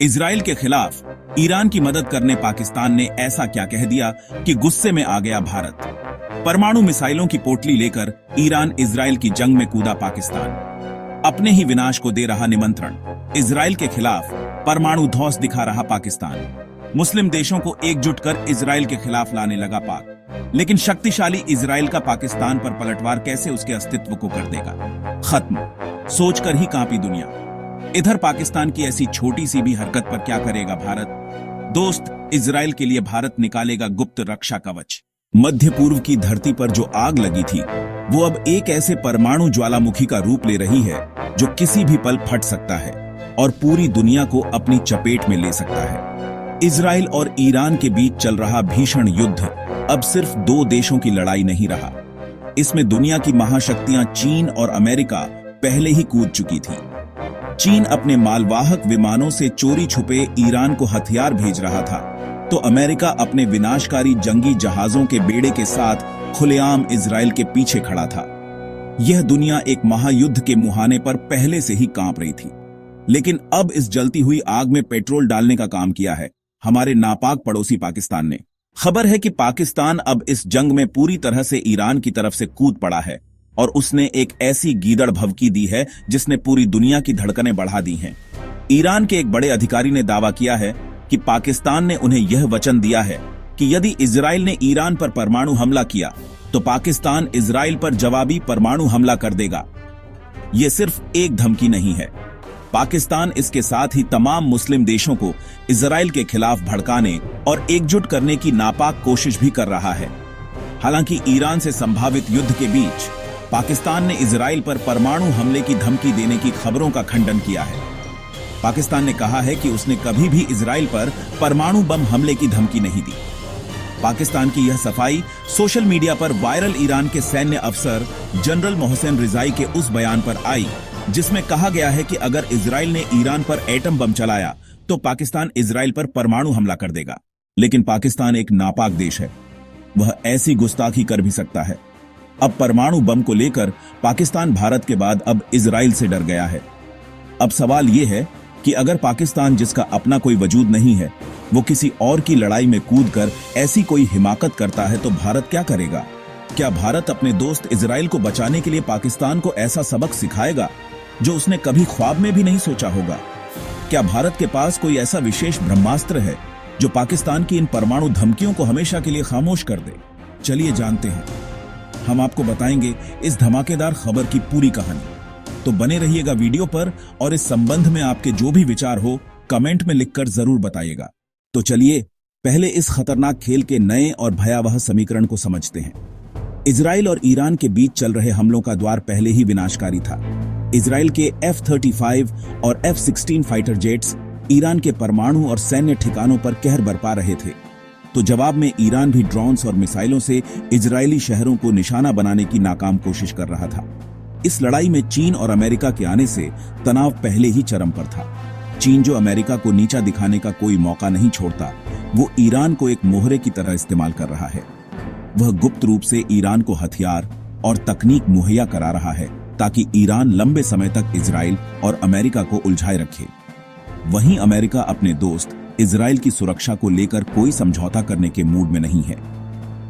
Israel के खिलाफ Iran की मदद करने पाकिस्तान ने ऐसा क्या कह दिया कि गुस्से में आ गया भारत। परमाणु मिसाइलों की पोटली लेकर ईरान इजराइल की जंग में कूदा पाकिस्तान। अपने ही विनाश को दे रहा निमंत्रण। इजराइल के खिलाफ परमाणु धौंस दिखा रहा पाकिस्तान। मुस्लिम देशों को एकजुट कर इजराइल के खिलाफ लाने लगा पाक। लेकिन शक्तिशाली इजराइल का पाकिस्तान पर पलटवार कैसे उसके अस्तित्व को कर देगा खत्म, सोचकर ही कांपी दुनिया। इधर पाकिस्तान की ऐसी छोटी सी भी हरकत पर क्या करेगा भारत। दोस्त, इजराइल के लिए भारत निकालेगा गुप्त रक्षा कवच। मध्य पूर्व की धरती पर जो आग लगी थी वो अब एक ऐसे परमाणु ज्वालामुखी का रूप ले रही है जो किसी भी पल फट सकता है और पूरी दुनिया को अपनी चपेट में ले सकता है। इजराइल और ईरान के बीच चल रहा भीषण युद्ध अब सिर्फ दो देशों की लड़ाई नहीं रहा। इसमें दुनिया की महाशक्तियां चीन और अमेरिका पहले ही कूद चुकी थी। चीन अपने मालवाहक विमानों से चोरी छुपे ईरान को हथियार भेज रहा था, तो अमेरिका अपने विनाशकारी जंगी जहाजों के बेड़े के साथ खुलेआम इजराइल के पीछे खड़ा था। यह दुनिया एक महायुद्ध के मुहाने पर पहले से ही कांप रही थी। लेकिन अब इस जलती हुई आग में पेट्रोल डालने का काम किया है हमारे नापाक पड़ोसी पाकिस्तान ने। खबर है कि पाकिस्तान अब इस जंग में पूरी तरह से ईरान की तरफ से कूद पड़ा है और उसने एक ऐसी गीदड़ भभकी दी है जिसने पूरी दुनिया की धड़कनें बढ़ा दी हैं। ईरान के एक बड़े अधिकारी ने दावा किया है कि पाकिस्तान ने उन्हें यह वचन दिया है कि यदि इजराइल ने ईरान पर परमाणु हमला किया तो पाकिस्तान इजराइल पर जवाबी परमाणु हमला कर देगा। यह सिर्फ एक धमकी नहीं है, पाकिस्तान इसके साथ ही तमाम मुस्लिम देशों को इजराइल के खिलाफ भड़काने और एकजुट करने की नापाक कोशिश भी कर रहा है। हालांकि ईरान से संभावित युद्ध के बीच पाकिस्तान ने इजराइल पर परमाणु हमले की धमकी देने की खबरों का खंडन किया है। पाकिस्तान ने कहा है कि उसने कभी भी इजराइल पर परमाणु बम हमले की धमकी नहीं दी। पाकिस्तान की यह सफाई सोशल मीडिया पर वायरल ईरान के सैन्य अफसर जनरल मोहसिन रिजाई के उस बयान पर आई जिसमें कहा गया है कि अगर इजराइल ने ईरान पर एटम बम चलाया तो पाकिस्तान इजराइल पर परमाणु हमला कर देगा। लेकिन पाकिस्तान एक नापाक देश है, वह ऐसी गुस्ताखी कर भी सकता है। अब परमाणु बम को लेकर पाकिस्तान भारत के बाद अब इजराइल से डर गया है। अब सवाल यह है कि अगर पाकिस्तान, जिसका अपना कोई वजूद नहीं है, वो किसी और की लड़ाई में कूदकर ऐसी कोई हिमाकत करता है तो भारत क्या करेगा। क्या भारत अपने दोस्त इजराइल को बचाने के लिए पाकिस्तान को ऐसा सबक सिखाएगा जो उसने कभी ख्वाब में भी नहीं सोचा होगा। क्या भारत के पास कोई ऐसा विशेष ब्रह्मास्त्र है जो पाकिस्तान की इन परमाणु धमकियों को हमेशा के लिए खामोश कर दे। चलिए जानते हैं, हम आपको बताएंगे इस धमाकेदार खबर की पूरी कहानी। तो बने रहिएगा वीडियो पर और इस संबंध में आपके जो भी विचार हो कमेंट में लिखकर जरूर बताइएगा। तो चलिए पहले इस खतरनाक खेल के नए और भयावह समीकरण को समझते हैं। इजराइल और ईरान के बीच चल रहे हमलों का द्वार पहले ही विनाशकारी था। इजराइल के F-35 और F-16 फाइटर जेट्स ईरान के परमाणु और सैन्य ठिकानों पर कहर बरपा रहे थे, तो जवाब में ईरान भी ड्रोन्स और मिसाइलों से इजरायली शहरों को निशाना बनाने की नाकाम कोशिश कर रहा था। इस लड़ाई में चीन और अमेरिका के आने से तनाव पहले ही चरम पर था। चीन, जो अमेरिका को नीचा दिखाने का कोई मौका नहीं छोड़ता, वो ईरान को एक मोहरे की तरह इस्तेमाल कर रहा है। वह गुप्त रूप से ईरान को हथियार और तकनीक मुहैया करा रहा है ताकि ईरान लंबे समय तक इजराइल और अमेरिका को उलझाए रखे। वहीं अमेरिका अपने दोस्त इजराइल की सुरक्षा को लेकर कोई समझौता करने के मूड में नहीं है।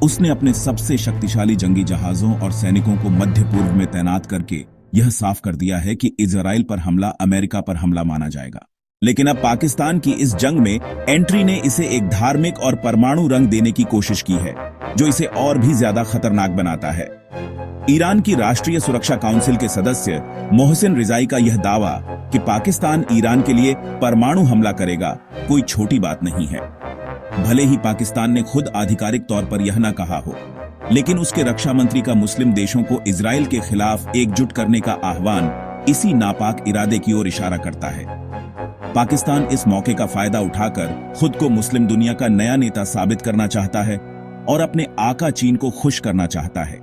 उसने अपने सबसे शक्तिशाली जंगी जहाजों और सैनिकों को मध्य पूर्व में तैनात करके यह साफ कर दिया है कि इजराइल पर हमला अमेरिका पर हमला माना जाएगा। लेकिन अब पाकिस्तान की इस जंग में एंट्री ने इसे एक धार्मिक और परमाणु रंग देने की कोशिश की है, जो इसे और भी ज्यादा खतरनाक बनाता है। ईरान की राष्ट्रीय सुरक्षा काउंसिल के सदस्य मोहसिन रिजाई का यह दावा कि पाकिस्तान ईरान के लिए परमाणु हमला करेगा कोई छोटी बात नहीं है। भले ही पाकिस्तान ने खुद आधिकारिक तौर पर यह न कहा हो, लेकिन उसके रक्षा मंत्री का मुस्लिम देशों को इजराइल के खिलाफ एकजुट करने का आह्वान इसी नापाक इरादे की ओर इशारा करता है। पाकिस्तान इस मौके का फायदा उठाकर खुद को मुस्लिम दुनिया का नया नेता साबित करना चाहता है और अपने आका चीन को खुश करना चाहता है।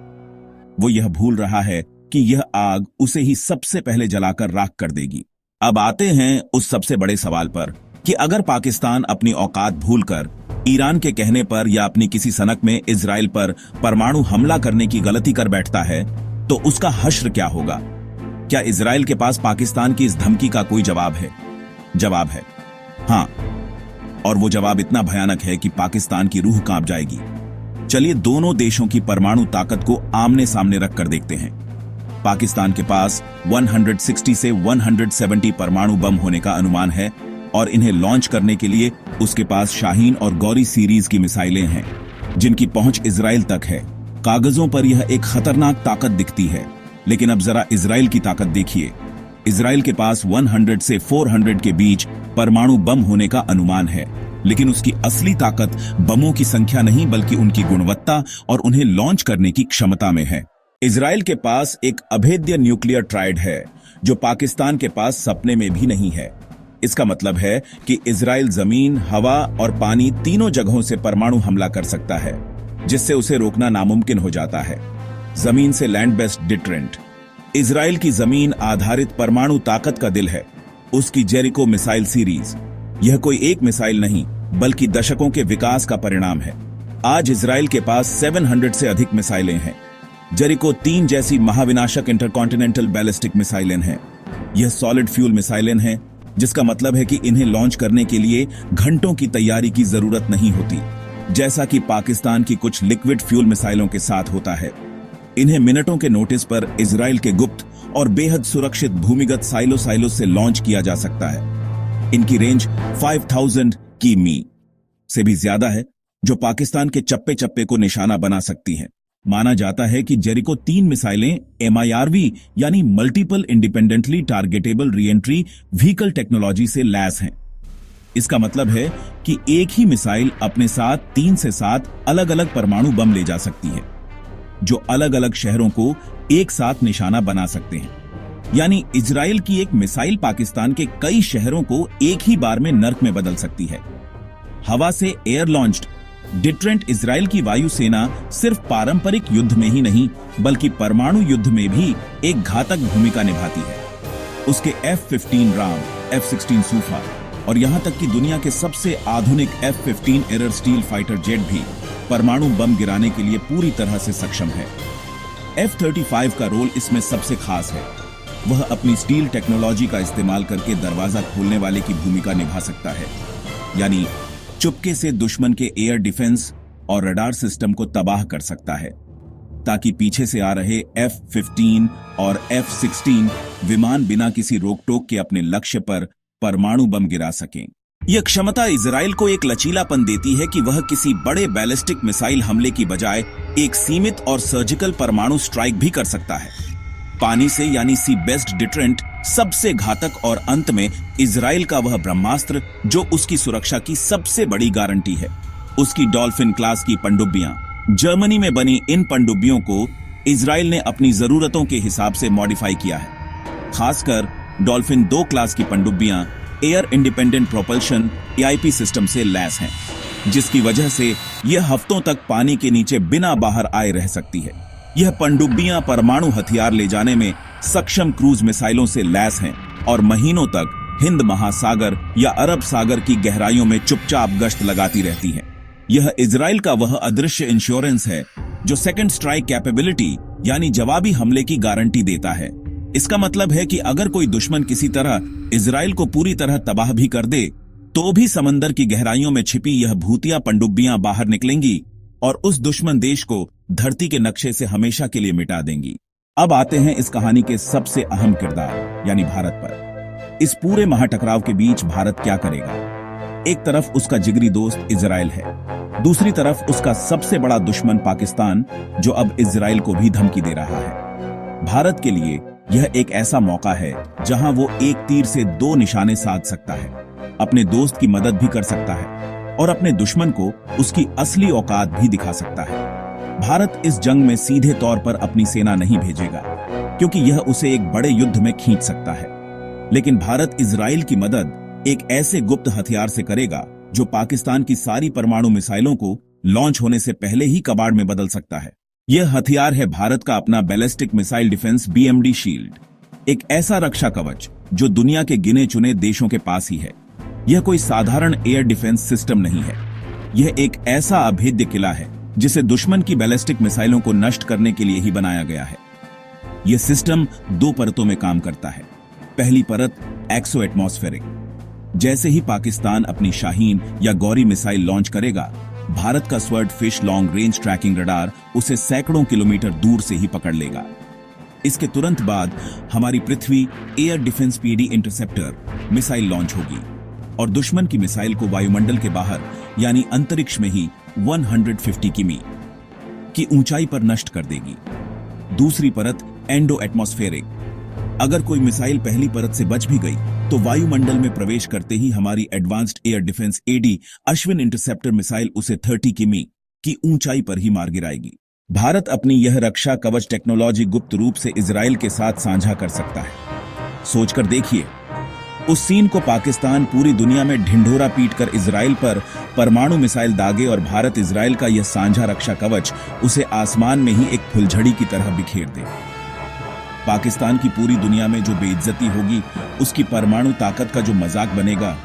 वो यह भूल रहा है कि यह आग उसे ही सबसे पहले जलाकर राख कर देगी। अब आते हैं उस सबसे बड़े सवाल पर कि अगर पाकिस्तान अपनी औकात भूलकर ईरान के कहने पर या अपनी किसी सनक में इजराइल पर परमाणु हमला करने की गलती कर बैठता है तो उसका हश्र क्या होगा। क्या इजराइल के पास पाकिस्तान की इस धमकी का कोई जवाब है? जवाब है हाँ, और वो जवाब इतना भयानक है कि पाकिस्तान की रूह कांप जाएगी। चलिए दोनों देशों की परमाणु ताकत को आमने सामने रखकर देखते हैं। पाकिस्तान के पास 160 से 170 परमाणु बम होने का अनुमान है और इन्हें लॉन्च करने के लिए उसके पास शाहीन और गौरी सीरीज की मिसाइलें हैं, जिनकी पहुंच इजराइल तक है। कागजों पर यह एक खतरनाक ताकत दिखती है, लेकिन अब जरा इजराइल की ताकत देखिए। इजराइल के पास 100 से 400 के बीच परमाणु बम होने का अनुमान है, लेकिन उसकी असली ताकत बमों की संख्या नहीं बल्कि उनकी गुणवत्ता और उन्हें लॉन्च करने की क्षमता में है। इजराइल के पास एक अभेद्य न्यूक्लियर ट्राइड है, जो पाकिस्तान के पास सपने में भी नहीं है। इसका मतलब है कि इजराइल जमीन, हवा और पानी तीनों जगहों से परमाणु हमला कर सकता है, जिससे उसे रोकना नामुमकिन हो जाता है। जमीन से लैंड बेस्ड डिटरेंट। इजराइल की जमीन आधारित परमाणु ताकत का दिल है उसकी जेरिको मिसाइल सीरीज। यह कोई एक मिसाइल नहीं बल्कि दशकों के विकास का परिणाम है। आज इजराइल के पास 700 से अधिक मिसाइलें हैं। जेरिको 3 जैसी महाविनाशक इंटरकॉन्टिनेंटल बैलिस्टिक मिसाइलें हैं। यह सॉलिड फ्यूल मिसाइलें हैं, जिसका मतलब है कि इन्हें लॉन्च करने के लिए घंटों की तैयारी की जरूरत नहीं होती, जैसा कि पाकिस्तान की कुछ लिक्विड फ्यूल मिसाइलों के साथ होता है। इन्हें मिनटों के नोटिस पर इजराइल के गुप्त और बेहद सुरक्षित भूमिगत साइलो से लॉन्च किया जा सकता है। इनकी रेंज 5000 किमी से भी ज्यादा है, जो पाकिस्तान के चप्पे चप्पे को निशाना बना सकती हैं। माना जाता है कि जेरिको 3 मिसाइलें MIRV यानी multiple independently targetable re-entry vehicle technology से लैस हैं। इसका मतलब है कि एक ही मिसाइल अपने साथ 3 से 7 अलग अलग परमाणु बम ले जा सकती है, जो अलग अलग शहरों को एक साथ निशाना बना सकते हैं। यानी इजराइल की एक मिसाइल पाकिस्तान के कई शहरों को एक ही बार में नर्क में बदल सकती है। हवा से एयर लॉन्च्ड डिटरेंट इजराइल की वायुसेना सिर्फ पारंपरिक युद्ध में ही नहीं बल्कि परमाणु युद्ध में भी एक घातक भूमिका निभाती है। उसके F-15 राम, F-16 सूफा और यहां तक कि दुनिया के सबसे आधुनिक F-15 air steel fighter jet भी परमाणु बम गिराने के लिए पूरी तरह से सक्षम है। F-35 का रोल इसमें सबसे खास है। वह अपनी स्टील टेक्नोलॉजी का इस्तेमाल करके दरवाजा खोलने वाले की भूमिका निभा सकता है, यानी चुपके से दुश्मन के एयर डिफेंस और रडार सिस्टम को तबाह कर सकता है, ताकि पीछे से आ रहे F-15 और F-16 विमान बिना किसी रोक टोक के अपने लक्ष्य पर परमाणु बम गिरा सकें। यह क्षमता इजराइल को एक लचीलापन देती है कि वह किसी बड़े बैलिस्टिक मिसाइल हमले की बजाय एक सीमित और सर्जिकल परमाणु स्ट्राइक भी कर सकता है। पानी से यानी सी बेस्ड डिटरेंट सबसे घातक और अंत में इजराइल का वह ब्रह्मास्त्र जो उसकी सुरक्षा की सबसे बड़ी गारंटी है, उसकी डॉल्फिन क्लास की पनडुब्बियां। जर्मनी में बनी इन पनडुब्बियों को इजराइल ने अपनी जरूरतों के हिसाब से मॉडिफाई किया है। खासकर डॉल्फिन 2 क्लास की पनडुब्बियां air independent propulsion AIP system से लैस हैं, जिसकी वजह से यह हफ्तों तक पानी के नीचे बिना बाहर आए रह सकती है। यह पनडुब्बियां परमाणु हथियार ले जाने में सक्षम क्रूज मिसाइलों से लैस हैं और महीनों तक हिंद महासागर या अरब सागर की गहराइयों में चुपचाप गश्त लगाती रहती हैं। यह इजराइल का वह अदृश्य इंश्योरेंस है जो सेकंड स्ट्राइक कैपेबिलिटी यानी जवाबी हमले की गारंटी देता है। इसका मतलब है कि अगर कोई दुश्मन किसी तरह इजराइल को पूरी तरह तबाह भी कर दे, तो भी समंदर की गहराइयों में छिपी यह भूतिया पनडुब्बियां बाहर निकलेंगी और उस दुश्मन देश को धरती के नक्शे से हमेशा के लिए मिटा देंगी। अब आते हैं इस कहानी के सबसे अहम किरदार यानी भारत पर। इस पूरे महाटकराव के बीच भारत क्या करेगा? एक तरफ उसका जिगरी दोस्त इजराइल है, दूसरी तरफ उसका सबसे बड़ा दुश्मन पाकिस्तान, जो अब इजराइल को भी धमकी दे रहा है। भारत के लिए यह एक ऐसा मौका है जहां वो एक तीर से 2 निशाने साध सकता है। अपने दोस्त की मदद भी कर सकता है और अपने दुश्मन को उसकी असली औकात भी दिखा सकता है। भारत इस जंग में सीधे तौर पर अपनी सेना नहीं भेजेगा, क्योंकि यह उसे एक बड़े युद्ध में खींच सकता है। लेकिन भारत इजराइल की मदद एक ऐसे गुप्त हथियार से करेगा जो पाकिस्तान की सारी परमाणु मिसाइलों को लॉन्च होने से पहले ही कबाड़ में बदल सकता है। यह हथियार है भारत का अपना ballistic missile defence BMD shield, एक ऐसा रक्षा कवच जो दुनिया के गिने चुने देशों के पास ही है। यह कोई साधारण एयर डिफेंस सिस्टम नहीं है, यह एक ऐसा अभेद्य किला है जिसे दुश्मन की बैलिस्टिक मिसाइलों को नष्ट करने के लिए ही बनाया गया है। यह सिस्टम 2 परतों में काम करता है। पहली परत एक्सो एटमॉस्फेरिक, जैसे ही पाकिस्तान अपनी शाहीन या गौरी मिसाइल लॉन्च करेगा, भारत का swordfish long range tracking radar उसे सैकड़ों किलोमीटर दूर से ही पकड़ लेगा। इसके तुरंत बाद हमारी Prithvi air defence PD interceptor missile launch होगी और दुश्मन की मिसाइल को वायुमंडल के बाहर यानी अंतरिक्ष में ही 150 किमी की ऊंचाई पर नष्ट कर देगी। दूसरी परत एंडो एटमॉस्फेरिक, अगर कोई मिसाइल पहली परत से बच भी गई तो वायुमंडल में प्रवेश करते ही हमारी advanced air defence AD Ashwin interceptor missile उसे 30 किमी की ऊंचाई पर ही मार गिराएगी। भारत अपनी यह रक्षा कवच टेक्नोलॉजी गुप्त रूप से इजराइल के साथ साझा कर सकता है। सोचकर देखिए, उस सीन को पाकिस्तान पूरी दुनिया में ढिंढोरा पीटकर इजराइल पर परमाणु मिसाइल दागे और भारत इजराइल का यह साझा रक्षा कवच उसे आसमान में ही एक फुलझड़ी की तरह बिखेर दे। पाकिस्तान की पूरी दुनिया में जो बेइज्जती होगी, उसकी परमाणु ताकत का जो मजाक बनेगा,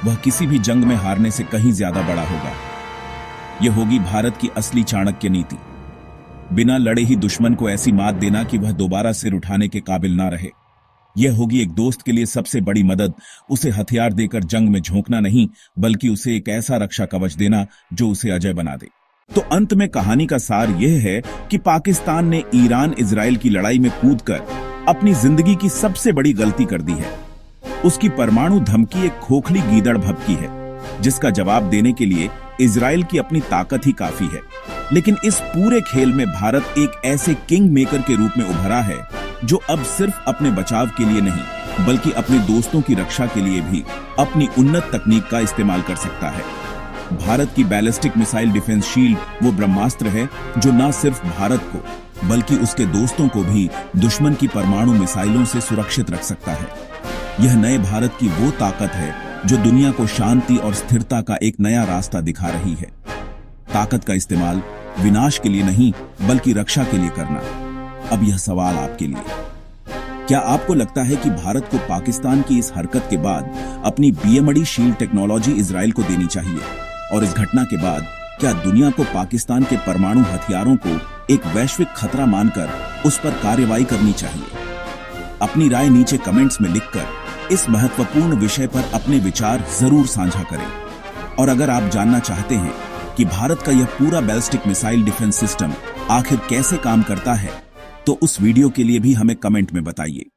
वह किसी भी जंग में हारने से कहीं ज्यादा बड़ा होगा। यह होगी भारत की असली चाणक्य नीति। बिना लड़े ही दुश्मन को ऐसी मात देना कि वह दोबारा सिर उठाने के काबिल ना रहे। यह होगी एक दोस्त के लिए सबसे बड़ी मदद, उसे हथियार देकर जंग में झोंकना नहीं, बल्कि उसे एक ऐसा रक्षा कवच देना जो उसे अजय बना दे। तो अंत में कहानी का सार यह है कि पाकिस्तान ने ईरान इजराइल की लड़ाई में कूदकर अपनी जिंदगी की सबसे बड़ी गलती कर दी है। उसकी परमाणु धमकी एक खोखली गीदड़ भभकी है, जिसका जवाब देने के लिए इजराइल की अपनी ताकत ही काफी है। लेकिन इस पूरे खेल में भारत एक ऐसे किंग मेकर के रूप में उभरा है जो अब सिर्फ अपने बचाव के लिए नहीं, बल्कि अपने दोस्तों की रक्षा के लिए भी अपनी उन्नत तकनीक का इस्तेमाल कर सकता है। भारत की बैलिस्टिक मिसाइल डिफेंस शील्ड वो ब्रह्मास्त्र है जो न सिर्फ भारत को बल्कि उसके दोस्तों को भी दुश्मन की परमाणु मिसाइलों से सुरक्षित रख सकता है। यह नए भारत की वो ताकत है जो दुनिया को शांति और स्थिरता का एक नया रास्ता दिखा रही है। ताकत का इस्तेमाल विनाश के लिए नहीं, बल्कि रक्षा के लिए करना। अब यह सवाल आपके लिए, क्या आपको लगता है कि भारत को पाकिस्तान की इस हरकत के बाद अपनी बीएमडी शील्ड टेक्नोलॉजी इजराइल को देनी चाहिए? और इस घटना के बाद क्या दुनिया को पाकिस्तान के परमाणु हथियारों को एक वैश्विक खतरा मानकर उस पर कार्रवाई करनी चाहिए? अपनी राय नीचे कमेंट्स में लिखकर इस महत्वपूर्ण विषय पर अपने विचार जरूर साझा करें। और अगर आप जानना चाहते हैं कि भारत का यह पूरा बैलिस्टिक मिसाइल डिफेंस सिस्टम आखिर कैसे काम करता है, तो उस वीडियो के लिए भी हमें कमेंट में बताइए।